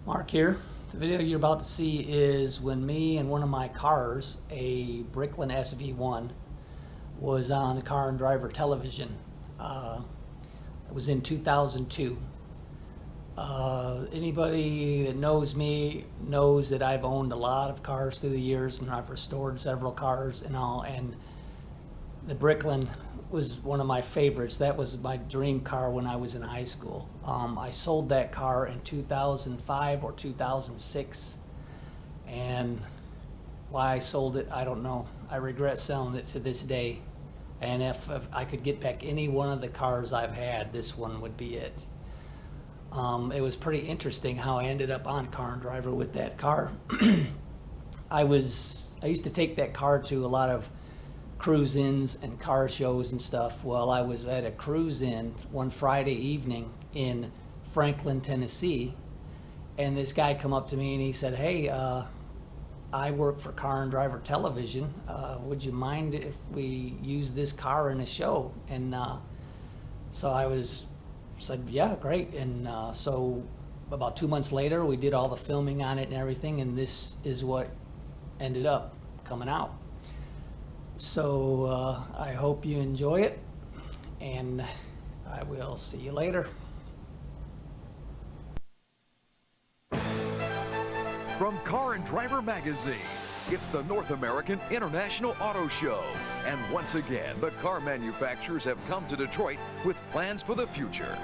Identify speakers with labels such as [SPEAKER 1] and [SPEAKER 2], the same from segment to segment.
[SPEAKER 1] Mark here. The video you're about to see is when me and one of my cars, a Bricklin SV1, was on Car and Driver television. It was in 2002. Anybody that knows me knows that I've owned a lot of cars through the years, and I've restored several cars and all, and the Bricklin was one of my favorites. That was my dream car when I was in high school. I sold that car in 2005 or 2006, and why I sold it, I don't know. I regret selling it to this day, and if I could get back any one of the cars I've had, this one would be it. It was pretty interesting how I ended up on Car and Driver with that car. I used to take that car to a lot of cruise-ins and car shows and stuff. Well, I was at a cruise-in one Friday evening in Franklin, Tennessee, and this guy come up to me and he said, "Hey, I work for Car and Driver Television. Would you mind if we use this car in a show?" And so I said, "Yeah, great." And so about 2 months later, we did all the filming on it and everything, and this is what ended up coming out. So I hope you enjoy it, and I will see you later.
[SPEAKER 2] From Car and Driver Magazine, it's the North American International Auto Show. And once again, the car manufacturers have come to Detroit with plans for the future.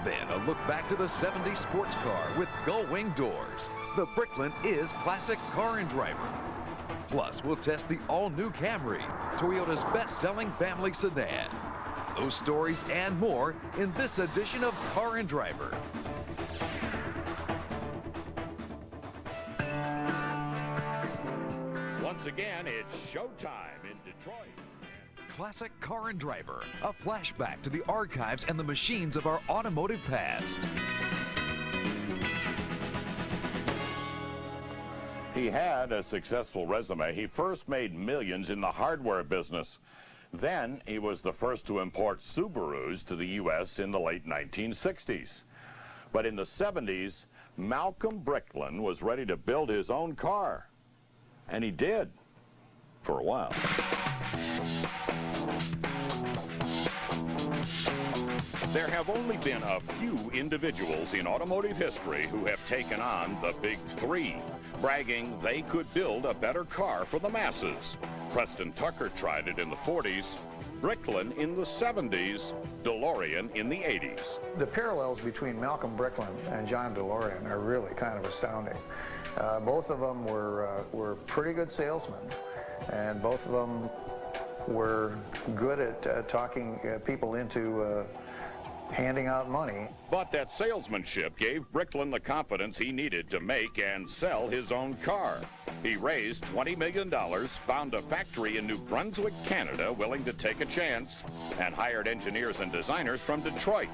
[SPEAKER 2] Then a look back to the 70s sports car with gull-wing doors. The Bricklin is classic Car and Driver. Plus, we'll test the all-new Camry, Toyota's best-selling family sedan. Those stories and more in this edition of Car and Driver.
[SPEAKER 3] Once again, it's showtime in Detroit.
[SPEAKER 2] Classic Car and Driver, a flashback to the archives and the machines of our automotive past.
[SPEAKER 3] He had a successful resume. He first made millions in the hardware business. Then he was the first to import Subarus to the U.S. in the late 1960s. But in the 70s, Malcolm Bricklin was ready to build his own car. And he did, for a while. There have only been a few individuals in automotive history who have taken on the big three, bragging they could build a better car for the masses. Preston Tucker tried it in the 40s, Bricklin in the 70s, DeLorean in the 80s.
[SPEAKER 4] The parallels between Malcolm Bricklin and John DeLorean are really kind of astounding. Both of them were pretty good salesmen, and both of them were good at talking people into handing out money.
[SPEAKER 3] But that salesmanship gave Bricklin the confidence he needed to make and sell his own car. He raised $20 million, found a factory in New Brunswick, Canada, willing to take a chance, and hired engineers and designers from Detroit.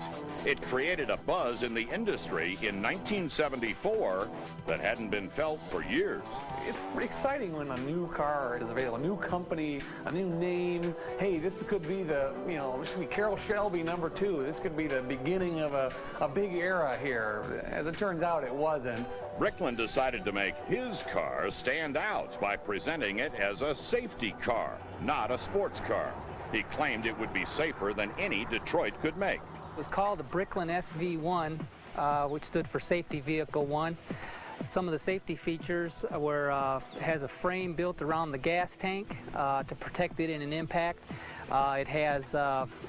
[SPEAKER 3] It created a buzz in the industry in 1974 that hadn't been felt for years.
[SPEAKER 5] It's exciting when a new car is available, a new company, a new name. Hey, this could be this could be Carroll Shelby #2. This could be the beginning of a big era here. As it turns out, it wasn't.
[SPEAKER 3] Bricklin decided to make his car stand out by presenting it as a safety car, not a sports car. He claimed it would be safer than any Detroit could make.
[SPEAKER 1] It was called the Bricklin SV1, which stood for Safety Vehicle 1. Some of the safety features were it has a frame built around the gas tank to protect it in an impact. It has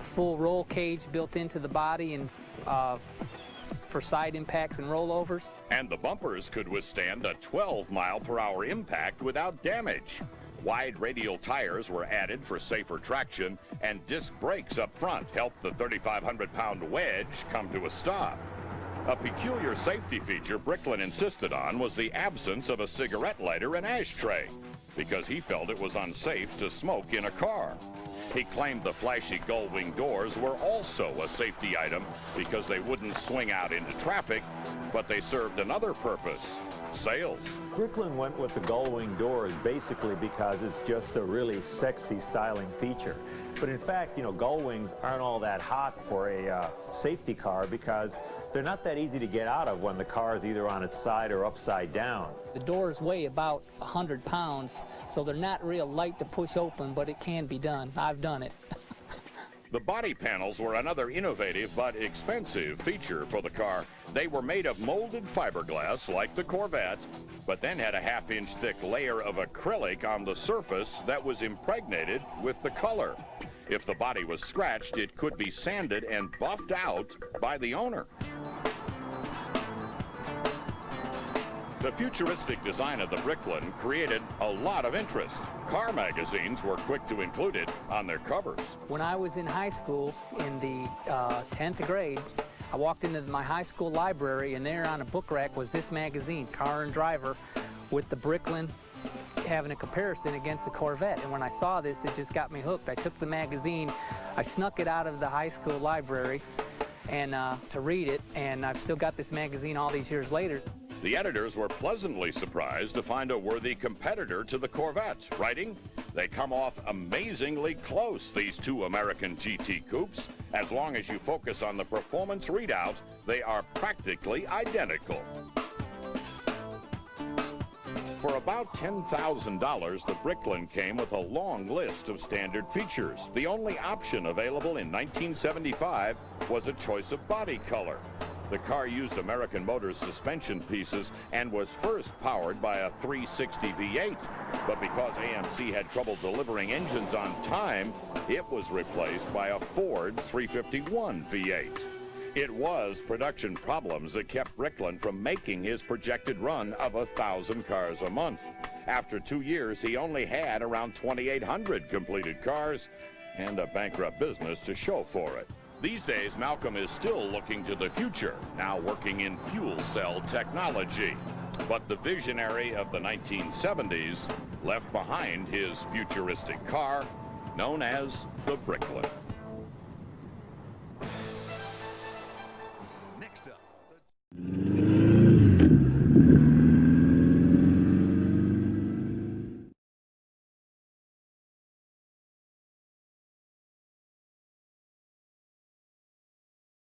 [SPEAKER 1] full roll cage built into the body and for side impacts and rollovers.
[SPEAKER 3] And the bumpers could withstand a 12-mile-per-hour impact without damage. Wide radial tires were added for safer traction, and disc brakes up front helped the 3,500-pound wedge come to a stop. A peculiar safety feature Bricklin insisted on was the absence of a cigarette lighter and ashtray, because he felt it was unsafe to smoke in a car. He claimed the flashy gull-wing doors were also a safety item because they wouldn't swing out into traffic, but they served another purpose: sales.
[SPEAKER 6] Bricklin went with the gull-wing doors basically because it's just a really sexy styling feature. But in fact, gull wings aren't all that hot for a safety car because They're not that easy to get out of when the car is either on its side or upside down.
[SPEAKER 7] The doors weigh about 100 pounds, so they're not real light to push open, but it can be done. I've done it.
[SPEAKER 3] The body panels were another innovative but expensive feature for the car. They were made of molded fiberglass like the Corvette, but then had a half-inch thick layer of acrylic on the surface that was impregnated with the color. If the body was scratched, it could be sanded and buffed out by the owner. The futuristic design of the Bricklin created a lot of interest. Car magazines were quick to include it on their covers.
[SPEAKER 7] When I was in high school, in the 10th grade, I walked into my high school library, and there on a book rack was this magazine, Car and Driver, with the Bricklin having a comparison against the Corvette. And when I saw this, it just got me hooked. I took the magazine, I snuck it out of the high school library and to read it, and I've still got this magazine all these years later.
[SPEAKER 3] The editors were pleasantly surprised to find a worthy competitor to the Corvette, writing, "They come off amazingly close, these two American GT coupes. As long as you focus on the performance readout, they are practically identical." For about $10,000, the Bricklin came with a long list of standard features. The only option available in 1975 was a choice of body color. The car used American Motors suspension pieces and was first powered by a 360 V8. But because AMC had trouble delivering engines on time, it was replaced by a Ford 351 V8. It was production problems that kept Bricklin from making his projected run of 1,000 cars a month. After 2 years, he only had around 2,800 completed cars and a bankrupt business to show for it. These days, Malcolm is still looking to the future, now working in fuel cell technology. But the visionary of the 1970s left behind his futuristic car, known as the Bricklin.
[SPEAKER 2] Next up.